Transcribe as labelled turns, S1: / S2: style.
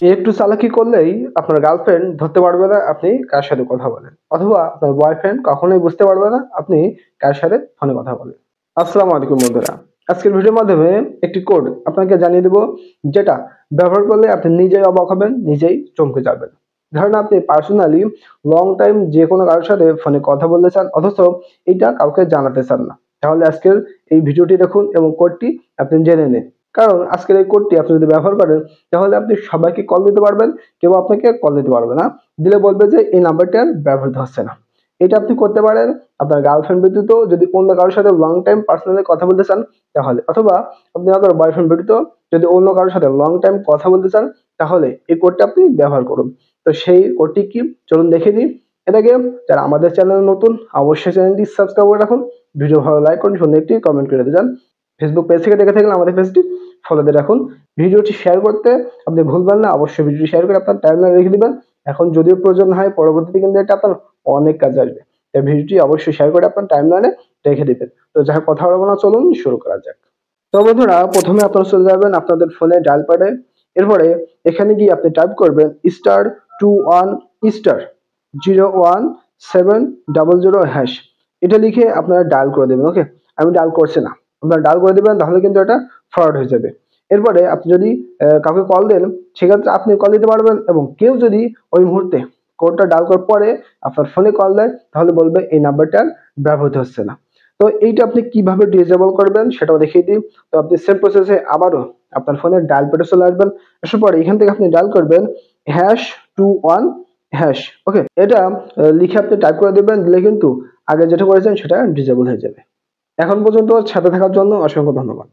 S1: একটু চালাকি করলেই আপনার গার্লফ্রেন্ড ধরতে পারবে না আপনি কার সাথে কথা বলেন, অথবা আপনার বয়ফ্রেন্ড কখনোই বুঝতে পারবে না আপনি কার সাথে ফোনে কথা বলেন। আসসালামু আলাইকুম বন্ধুরা, আজকের ভিডিওর মাধ্যমে একটি কোড আপনাকে জানিয়ে দেব, যেটা ব্যবহার করলে আপনি নিজেই অবাক হবেন, নিজেই চমকে যাবেন। ধরেন আপনি পার্সোনালি লং টাইম যে কোনো কারোর সাথে ফোনে কথা বলতে চান, অথচ এটা কাউকে জানাতে চান না, তাহলে আজকের এই ভিডিওটি দেখুন এবং কোডটি আপনি জেনে নিন। কারণ আজকের এই কোডটি আপনি যদি ব্যবহার করেন, তাহলে আপনি সবাইকে কল দিতে পারবেন, কেউ আপনাকে কল দিতে পারবে না। দিলে বলবে যে এই নাম্বারটি আর ব্যবহৃত হচ্ছে না। এটা আপনি করতে পারেন আপনার গার্লফ্রেন্ড ব্যতীত যদি অন্য কারোর সাথে লং টাইম পার্সোনালি কথা বলতে চান তাহলে, অথবা আপনি আপনার বয়ফ্রেন্ড ব্যতীত যদি অন্য কারোর সাথে লং টাইম কথা বলতে চান তাহলে এই কোডটা আপনি ব্যবহার করুন। তো সেই কোডটি কি, চলুন দেখে নিই। এটাকে যারা আমাদের চ্যানেল নতুন, অবশ্যই চ্যানেলটি সাবস্ক্রাইব করে রাখুন, ভিডিও ভালো লাইক করুন, সুন্দর একটি কমেন্ট করে দিয়ে যান। ফেসবুক পেজ থেকে দেখে থাকলে আমাদের পেজটি ফলো দিয়ে রাখুন। ভিডিওটি শেয়ার করতে আপনি ভুলবেন না, অবশ্যই ভিডিওটি শেয়ার করে আপনার টাইমলাইনে রেখে দিবেন। এখন যদিও প্রয়োজন হয়, পরবর্তীতে কিন্তু এটা আপনার অনেক কাজে আসবে। তাই ভিডিওটি অবশ্যই শেয়ার করে আপনার টাইমলাইনে রেখে দিবেন। তো যাই হোক, কথা বলবো না, চলুন শুরু করা যাক। তো বন্ধুরা, প্রথমে আপনারা চলে যাবেন আপনাদের ফোনে ডায়াল প্যাডে। এরপরে এখানে গিয়ে আপনি টাইপ করবেন *21*017000#। এটা লিখে আপনারা ডায়াল করে দেবেন। ওকে, আমি ডায়াল করছি না, আপনারা ডায়াল করে দেবেন, তাহলে কিন্তু এটা ফরওয়ার্ড হয়ে যাবে। এরপরে আপনি যদি কাউকে কল দেন, সেক্ষেত্রে আপনি কল দিতে পারবেন, এবং কেউ যদি ওই মুহূর্তে কোডটা ডায়াল করার পরে আপনার ফোনে কল দেয়, তাহলে বলবে এই নাম্বারটা ব্যবহৃত হচ্ছে না। তো এইটা আপনি কিভাবে ডিসেবল করবেন সেটাও দেখিয়ে দিই। তো আপনি সেম প্রসেসে আবারও আপনার ফোনের ডায়াল প্যাডে চলে আসবেন। আসার পরে এখান থেকে আপনি ডায়াল করবেন #21#। ওকে, এটা লিখে আপনি টাইপ করে দেবেন, দিলে কিন্তু আগে যেটা করেছেন সেটা ডিসেবল হয়ে যাবে। এখন পর্যন্ত সাথে থাকার জন্য অসংখ্য ধন্যবাদ।